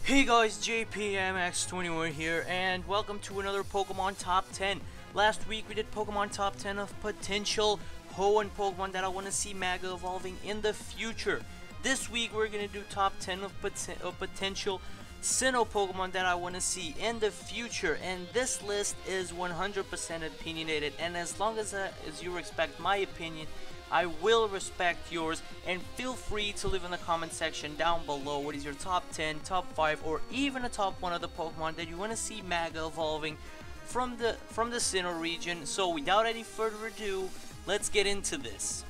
Hey guys, JPMX21 here, and welcome to another Pokemon Top 10. Last week we did Pokemon Top 10 of potential Hoenn Pokemon that I want to see Mega evolving in the future. This week we're going to do Top 10 of potential Sinnoh Pokemon that I want to see in the future. And this list is 100% opinionated, and as long as you respect my opinion, I will respect yours, and feel free to leave in the comment section down below what is your top 10, top 5, or even a top 1 of the Pokemon that you want to see Mega evolving from the Sinnoh region. So without any further ado, let's get into this.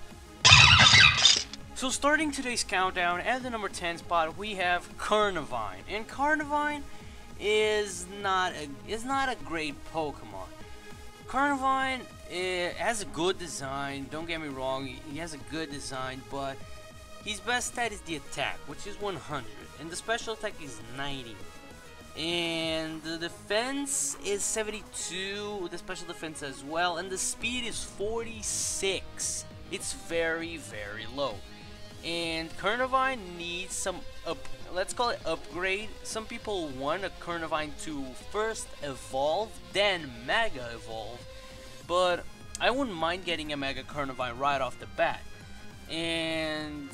So starting today's countdown, at the number 10 spot we have Carnivine, and Carnivine is not a great Pokemon. Carnivine has a good design, don't get me wrong, he has a good design, but his best stat is the attack, which is 100, and the special attack is 90. And the defense is 72, the special defense as well, and the speed is 46. It's very, very low. And Carnivine needs some let's call it upgrade. Some people want a Carnivine to first evolve, then Mega evolve, but I wouldn't mind getting a Mega Carnivine right off the bat, and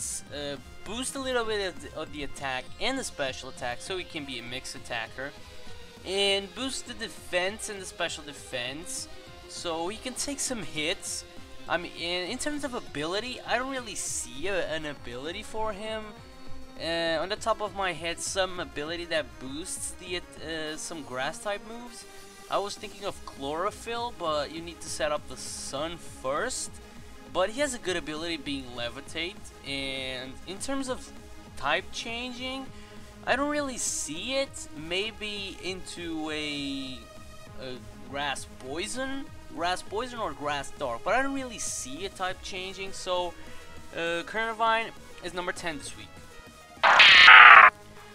boost a little bit of the attack and the special attack so he can be a mixed attacker, and boost the defense and the special defense so he can take some hits. I mean, in terms of ability, I don't really see an ability for him. On the top of my head, some ability that boosts the some grass type moves. I was thinking of Chlorophyll, but you need to set up the sun first. But he has a good ability being Levitate, and in terms of type changing, I don't really see it. Maybe into a grass poison or grass dark, but I don't really see a type changing. So Carnivine is number 10 this week.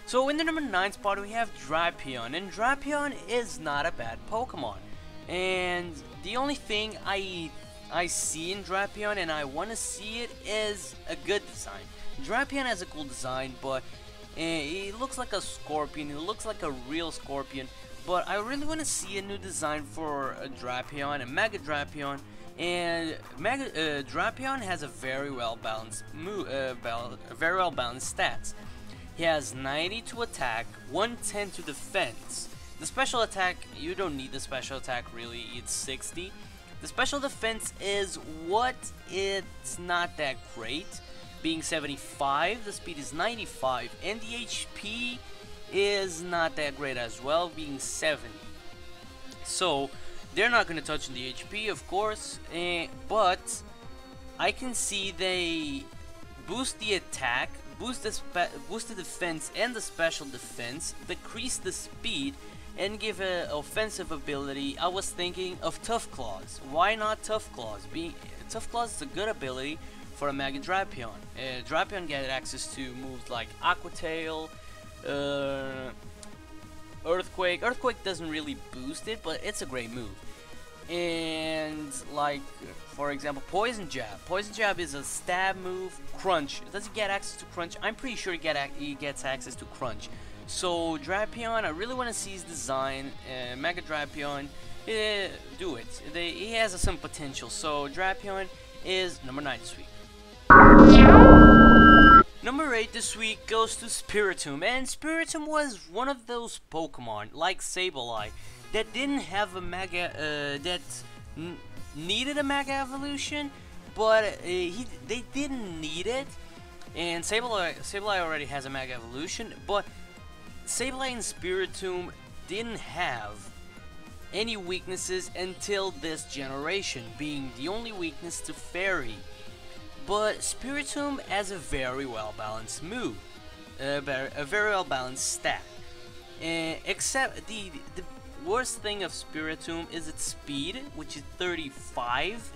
So in the number 9 spot we have Drapion, and Drapion is not a bad Pokemon, and the only thing I see in Drapion, and I want to see it, is a good design. Drapion has a cool design, but it looks like a scorpion, it looks like a real scorpion, but I really want to see a new design for a Drapion, a Mega Drapion. And Drapion has a very well balanced stats. He has 90 to attack, 110 to defense. The special attack, you don't need the special attack really, it's 60. The special defense is what, it's not that great, being 75. The speed is 95, and the HP is not that great as well, being 70. So they're not going to touch the HP, of course, but I can see they boost the attack, boost the defense and the special defense, decrease the speed, and give an offensive ability. I was thinking of Tough Claws. Why not Tough Claws? Tough Claws is a good ability for a Mega Drapion. Drapion gets access to moves like Aqua Tail, Earthquake. Earthquake doesn't really boost it, but it's a great move. And like, for example, Poison Jab. Poison Jab is a stab move. Crunch. Does he get access to Crunch? I'm pretty sure he gets access to Crunch. So Drapion, I really want to see his design. Mega Drapion, do it. He has some potential. So Drapion is number 9 this week. Number 8 this week goes to Spiritomb, and Spiritomb was one of those Pokemon, like Sableye, that didn't have a Mega, needed a Mega Evolution, but they didn't need it, and Sableye already has a Mega Evolution, but Sableye and Spiritomb didn't have any weaknesses until this generation, being the only weakness to Fairy. But Spiritomb has a very well balanced move, a very well balanced stat. Except the worst thing of Spiritomb is its speed, which is 35,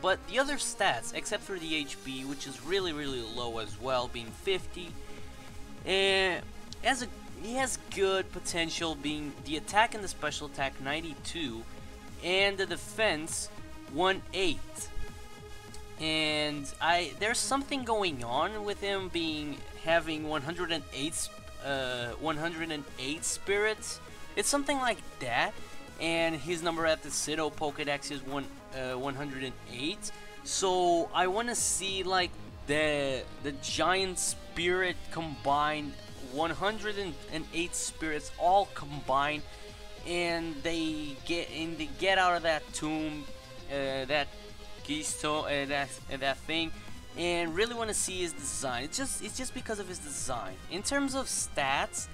but the other stats, except for the HP, which is really low as well, being 50, he has good potential, being the attack and the special attack 92, and the defense 1-8. And there's something going on with him having 108 108 spirits. It's something like that. And his number at the Sinnoh Pokédex is 108. So I want to see like the giant spirit combined, 108 spirits all combined, and they get out of that tomb, that keystone, that thing, and really want to see his design. It's just because of his design. In terms of stats,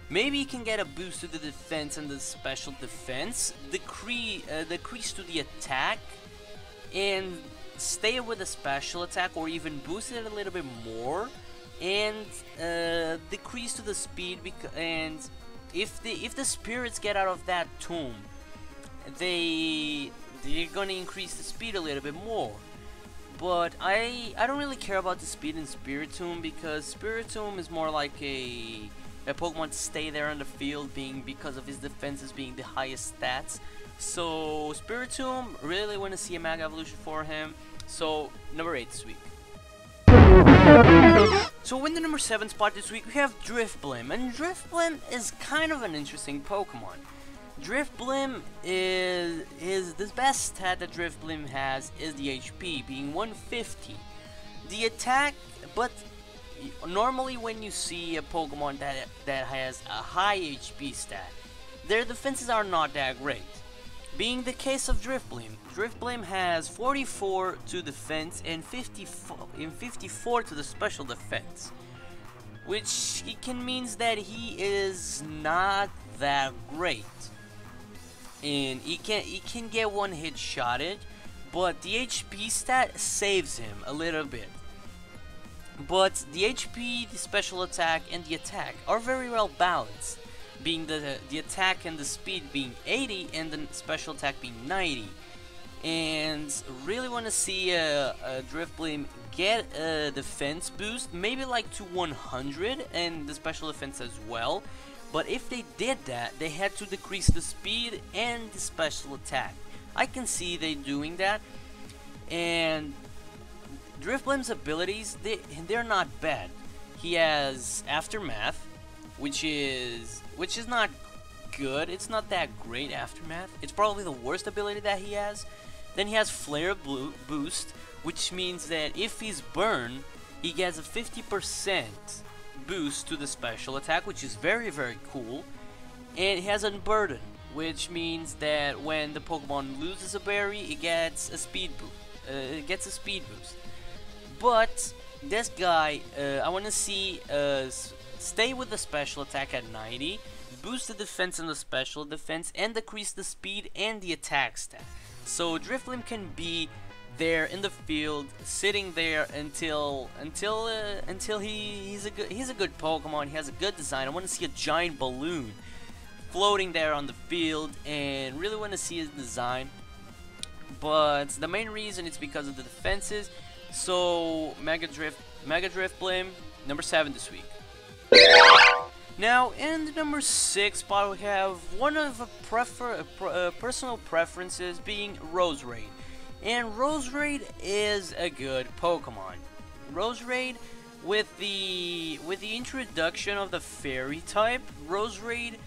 maybe he can get a boost to the defense and the special defense, decrease to the attack, and stay with the special attack, or even boost it a little bit more, and decrease to the speed. And if the spirits get out of that tomb, they're gonna increase the speed a little bit more. But I don't really care about the speed in Spiritomb, because Spiritomb is more like a Pokemon to stay there on the field, because of his defenses being the highest stats. So Spiritomb, really want to see a Mega Evolution for him. So number 8 this week. So in the number 7 spot this week we have Drifblim, and Drifblim is kind of an interesting Pokemon. Drifblim is the best stat that Drifblim has is the HP, being 150. The attack, but normally when you see a Pokemon that has a high HP stat, their defenses are not that great. Being the case of Drifblim, Drifblim has 44 to defense and 54 to the special defense, which means that he is not that great. And he can get one hit shotted, but the HP stat saves him a little bit. But the HP, the special attack, and the attack are very well balanced, being the attack and the speed being 80 and the special attack being 90. And really want to see a Drifblim get a defense boost, maybe like to 100, and the special defense as well. But if they did that, they had to decrease the speed and the special attack. I can see they doing that. And Drifblim's abilities, they're not bad. He has Aftermath, which is not good. It's not that great, Aftermath. It's probably the worst ability that he has. Then he has Flare Boost, which means that if he's burned, he gets a 50% boost to the special attack, which is very, very cool. And he has Unburden, which means that when the Pokemon loses a berry, it gets a speed boost. But this guy, I want to see stay with the special attack at 90, boost the defense and the special defense, and decrease the speed and the attack stat. So Drifblim can be there in the field, sitting there until he's a good Pokemon. He has a good design. I want to see a giant balloon floating there on the field, and really want to see his design. But the main reason is because of the defenses. So Mega Drifblim, number 7 this week. Now in the number 6 spot we have one of personal preferences, being Roserade. And Roserade is a good Pokemon. Roserade, with the introduction of the Fairy type, Roserade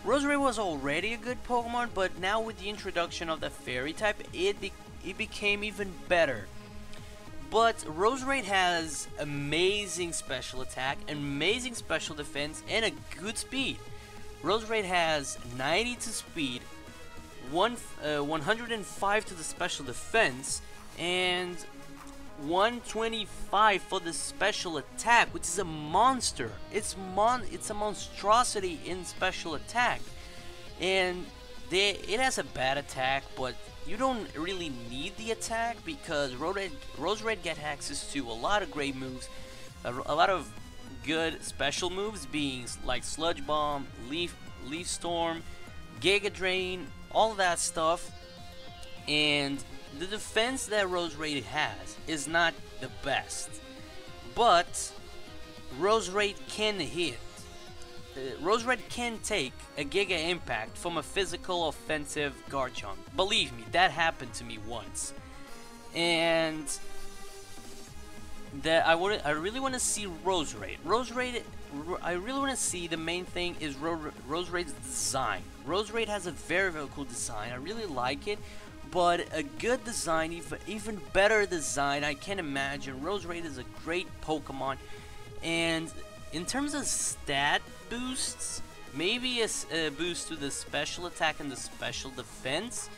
was already a good Pokemon, but now with the introduction of the Fairy type, it became even better. But Roserade has amazing special attack, amazing special defense, and a good speed. Roserade has 90 to speed, 105 to the special defense, and 125 for the special attack, which is a monster. It's a monstrosity in special attack. And it has a bad attack, but you don't really need the attack, because Roserade gets access to a lot of great moves, a lot of good special moves, being like Sludge Bomb, Leaf Storm, Giga Drain, all that stuff. And the defense that Roserade has is not the best, but Roserade can hit. Roserade can take a Giga Impact from a physical offensive Garchomp. Believe me, that happened to me once. And that I really want to see Roserade. Roserade I really want to see, the main thing is Roserade's design. Roserade has a very cool design. I really like it, but a good design, even better design, I can imagine. Roserade is a great Pokemon, and in terms of stat boosts, maybe a boost to the special attack and the special defense,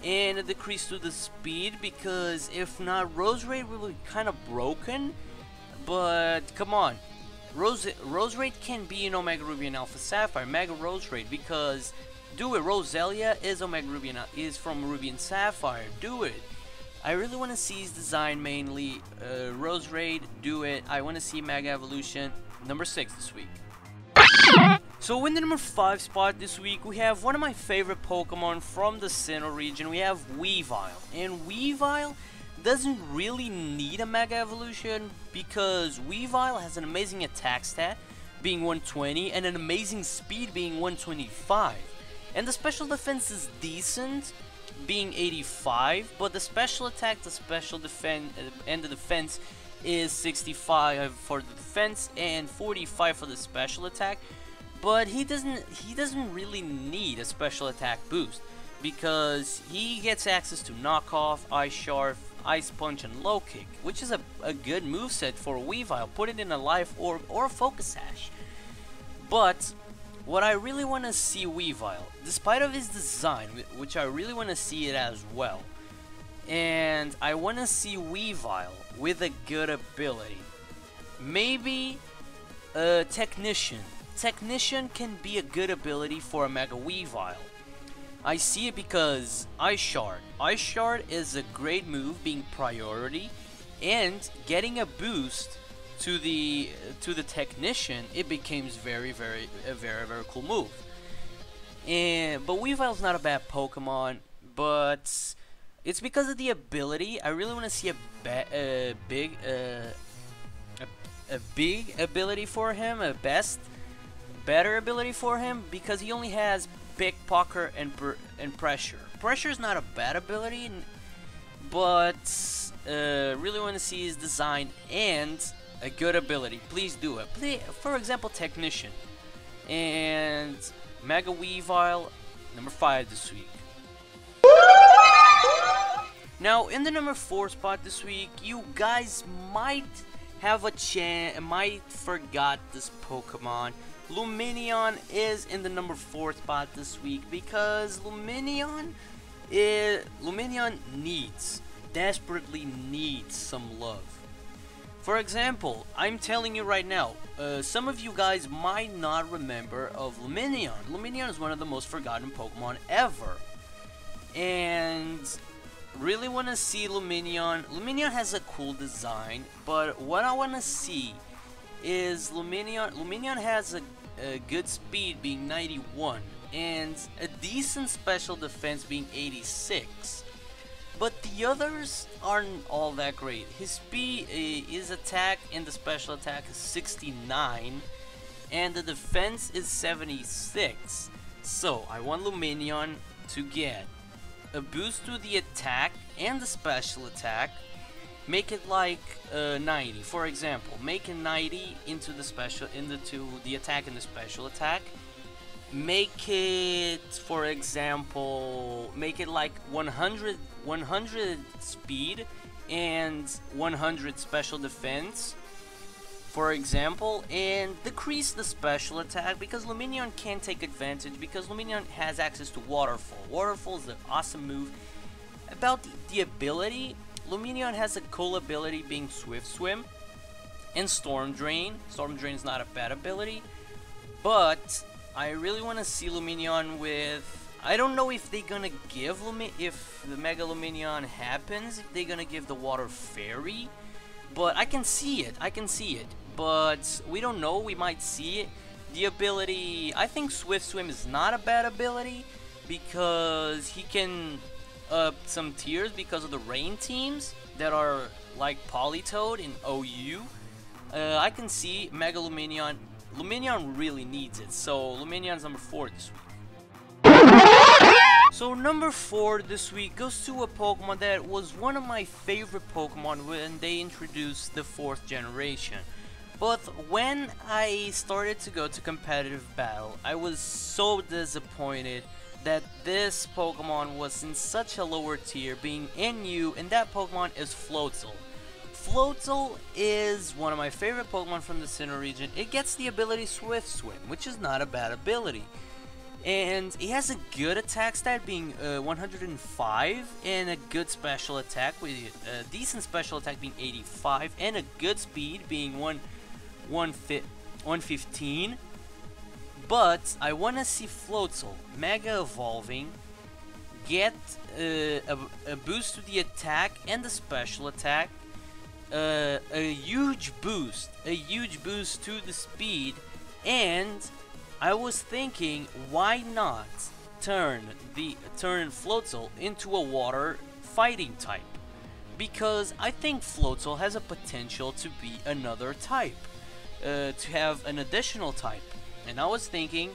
and a decrease to the speed, because if not, Roserade will be kind of broken. But come on, Roserade can be in Omega Ruby and Alpha Sapphire, Mega Roserade, because do it. Roselia is Omega Ruby and is from Ruby and Sapphire. Do it. I really want to see his design mainly. Roserade, do it. I want to see Mega Evolution number 6 this week. So in the number 5 spot this week, we have one of my favorite Pokemon from the Sinnoh region. We have Weavile, and Weavile doesn't really need a Mega Evolution because Weavile has an amazing attack stat being 120 and an amazing speed being 125, and the special defense is decent being 85, but the special attack, the special defense, and the defense is 65 for the defense and 45 for the special attack. But he doesn't really need a special attack boost because he gets access to Knockoff, Ice Shard, Ice Punch, and Low Kick, which is a good moveset for Weavile. Put it in a Life Orb or a Focus Sash. But what I really want to see Weavile, despite of his design, which I really want to see it as well, and I want to see Weavile with a good ability. Maybe a Technician. Technician can be a good ability for a Mega Weavile. I see it because Ice Shard. Ice Shard is a great move, being priority, and getting a boost to the Technician, it becomes a very cool move. But Weavile's not a bad Pokemon, but it's because of the ability. I really want to see a big ability for him, better ability for him, because he only has Pickpocket and Pressure. Pressure is not a bad ability, but really want to see his design and a good ability. Please do it. For example, Technician and Mega Weavile, number 5 this week. Now, in the number 4 spot this week, you guys might have a chance, might forgot this Pokemon. Lumineon is in the number 4 spot this week because Lumineon desperately needs some love. For example, I'm telling you right now, some of you guys might not remember of Lumineon. Lumineon is one of the most forgotten Pokemon ever, and really want to see Lumineon. Lumineon has a cool design, but what I want to see is Lumineon has a good speed being 91 and a decent special defense being 86, but the others aren't all that great. His speed, his attack and the special attack is 69 and the defense is 76. So I want Lumineon to get a boost to the attack and the special attack. Make it like 90, for example. Make it 90 into the attack and the special attack. Make it, for example, make it like 100 speed and 100 special defense, for example, and decrease the special attack because Lumineon can take advantage because Lumineon has access to Waterfall. Waterfall is an awesome move. About the ability, Lumineon has a cool ability being Swift Swim and Storm Drain. Storm Drain is not a bad ability, but I really want to see Lumineon with... I don't know if they're gonna give if the Mega Lumineon happens, if they're gonna give the Water Fairy, but I can see it. But we don't know. We might see it. The ability, I think Swift Swim is not a bad ability because he can up some tiers because of the rain teams that are like Politoed in OU. I can see Mega Lumineon. Lumineon really needs it, so Lumineon's number 4 this week. So number 4 this week goes to a Pokemon that was one of my favorite Pokemon when they introduced the 4th generation. But when I started to go to competitive battle, I was so disappointed that this Pokemon was in such a lower tier, being NU, and that Pokemon is Floatzel. Floatzel is one of my favorite Pokemon from the Sinnoh region. It gets the ability Swift Swim, which is not a bad ability. And it has a good attack stat being 105, and a good special attack with a decent special attack being 85, and a good speed being 115. But I want to see Floatzel Mega Evolving, get a boost to the attack and the special attack, a huge boost to the speed, and I was thinking, why not turn Floatzel into a water fighting type? Because I think Floatzel has a potential to be another type, to have an additional type. And I was thinking,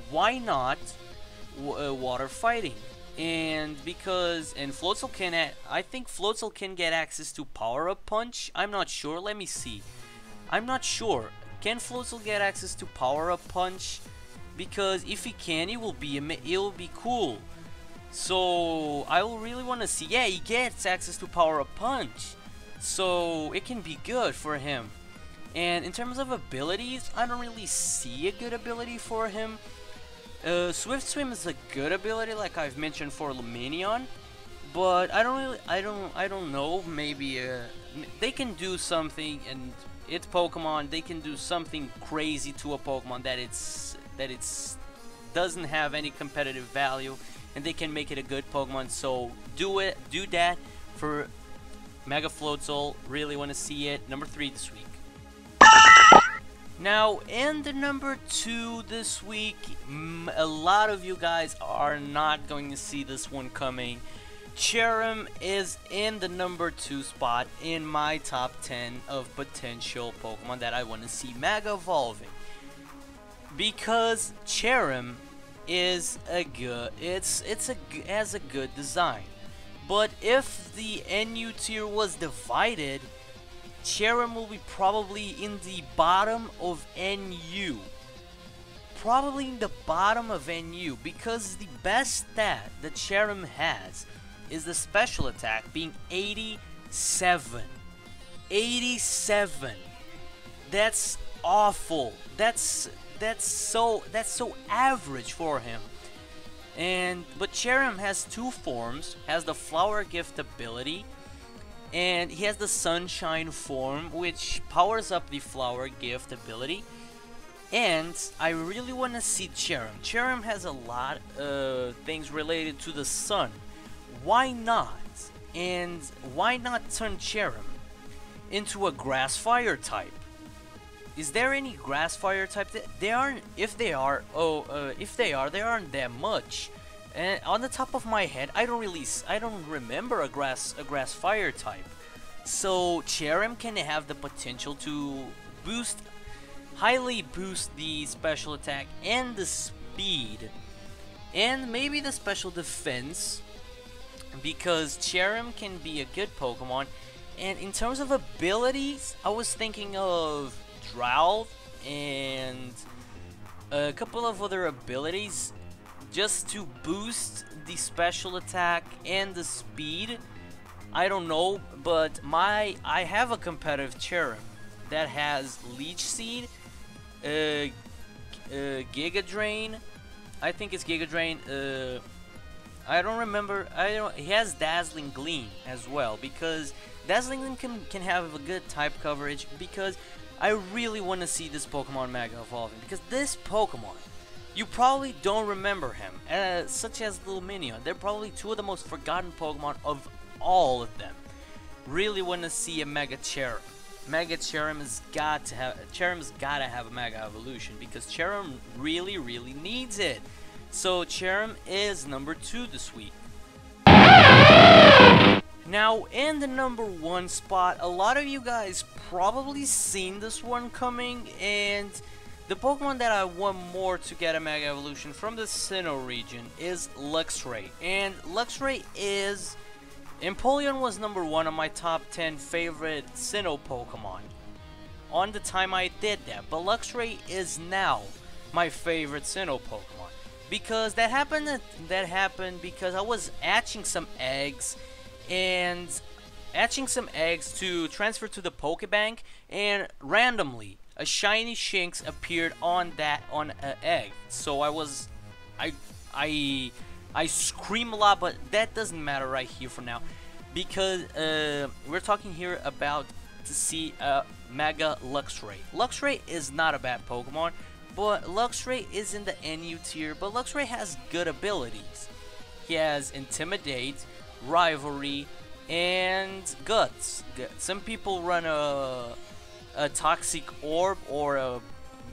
why not water fighting? And Floatzel can, I think Floatzel can get access to Power Up Punch. I'm not sure. Let me see. I'm not sure. Can Floatzel get access to Power Up Punch? Because if he can, it will be cool. So I will really want to see. Yeah, he gets access to Power Up Punch, so it can be good for him. And in terms of abilities, I don't really see a good ability for him. Swift Swim is a good ability, like I've mentioned for Lumineon, but I don't know. Maybe they can do something, and it's Pokemon. They can do something crazy to a Pokemon that doesn't have any competitive value, and they can make it a good Pokemon. So do that for Mega Floatzel. Really want to see it. Number 3 this week. Now, in the number 2 this week, a lot of you guys are not going to see this one coming. Cherrim is in the number 2 spot in my top 10 of potential Pokemon that I want to see Mega Evolving. Because Cherrim is has a good design. But if the NU tier was divided, Cherrim will be probably in the bottom of NU. Probably in the bottom of NU, because the best stat that Cherrim has is the special attack being 87. 87. That's awful. That's so average for him. But Cherrim has 2 forms, has the Flower Gift ability, and he has the Sunshine form, which powers up the Flower Gift ability. And I really want to see Cherrim. Cherrim has a lot of things related to the sun. Why not? And why not turn Cherrim into a Grass Fire type? Is there any Grass Fire type? They aren't. If they are, they aren't that much. And on the top of my head, I don't remember a grass Fire type. So Cherrim can have the potential to highly boost the special attack and the speed, and maybe the special defense, because Cherrim can be a good Pokemon. And in terms of abilities, I was thinking of Drought and a couple of other abilities just to boost the special attack and the speed. I don't know, but I have a competitive Cherrim that has Leech Seed, Giga Drain. I think it's Giga Drain. I don't remember. He has Dazzling Gleam as well, because Dazzling Gleam can have a good type coverage. Because I really want to see this Pokemon Mega Evolving, because this Pokemon, you probably don't remember him, such as Lumineon. They're probably 2 of the most forgotten Pokemon of all of them. Really want to see a Mega Cherrim. Mega Cherrim has got to have. Cherrim's got to have a Mega Evolution, because Cherrim really needs it. So Cherrim is number 2 this week. Now, in the number 1 spot, a lot of you guys probably seen this one coming, and the Pokemon that I want more to get a Mega Evolution from the Sinnoh region is Luxray. And Luxray is... Empoleon was number 1 on my top 10 favorite Sinnoh Pokemon on the time I did that. But Luxray is now my favorite Sinnoh Pokemon. Because that happened because I was hatching some eggs to transfer to the Pokebank, and randomly a shiny Shinx appeared on an egg. So I scream a lot, but that doesn't matter right here for now, because we're talking here about to see Mega Luxray. Luxray is not a bad Pokemon, but Luxray is in the NU tier, but Luxray has good abilities. He has Intimidate, Rivalry, and Guts. Some people run a Toxic Orb or a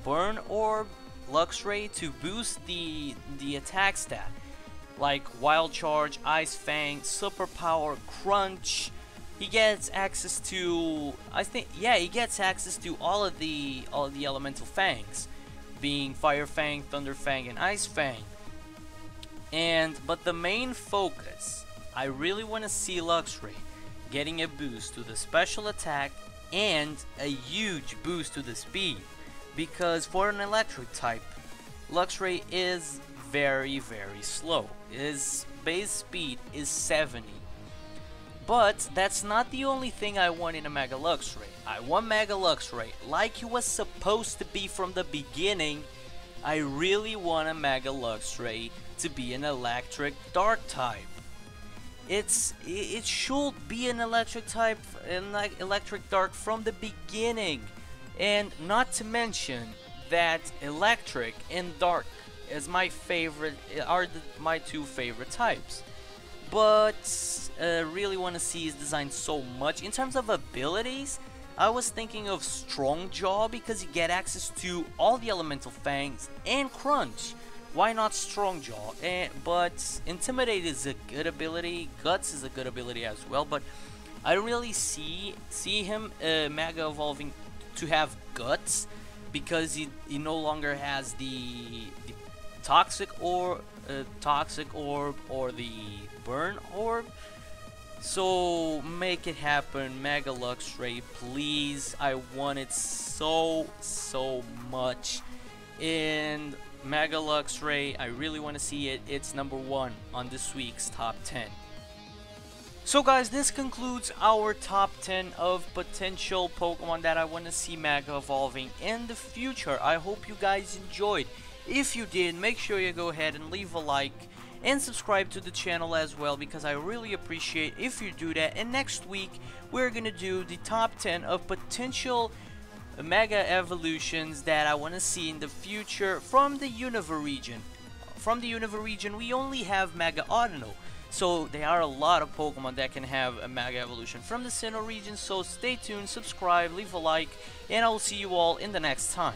Burn Orb Luxray to boost the attack stat, like Wild Charge, Ice Fang, Super Power, Crunch. He gets access to, he gets access to all of the elemental fangs, being Fire Fang, Thunder Fang, and Ice Fang. But the main focus, I really want to see Luxray getting a boost to the special attack and a huge boost to the speed, because for an electric type, Luxray is very slow. His base speed is 70. But that's not the only thing I want in a Mega Luxray. I want Mega Luxray like he was supposed to be from the beginning. I really want a Mega Luxray to be an electric dark type. It should be an electric type and like electric dark from the beginning. And not to mention that electric and dark is my favorite, my two favorite types. But really want to see his design so much. In terms of abilities, I was thinking of Strong Jaw, because you get access to all the elemental fangs, and Crunch. Why not Strong Jaw? But Intimidate is a good ability, Guts is a good ability as well, but I don't really see him Mega evolving to have Guts, because he no longer has the Toxic Orb or the Burn Orb. So make it happen, Mega Luxray, please. I want it so much. And Mega Luxray, I really want to see it. It's number 1 on this week's top 10. So guys, this concludes our top 10 of potential Pokemon that I want to see Mega evolving in the future. I hope you guys enjoyed. If you did, make sure you go ahead and leave a like and subscribe to the channel as well, because I really appreciate if you do that. And next week we're gonna do the top 10 of potential Mega evolutions that I want to see in the future from the Unova region. From the Unova region, we only have Mega Audino, so there are a lot of Pokemon that can have a Mega evolution from the Sinnoh region. So stay tuned, subscribe, leave a like, and I will see you all in the next time.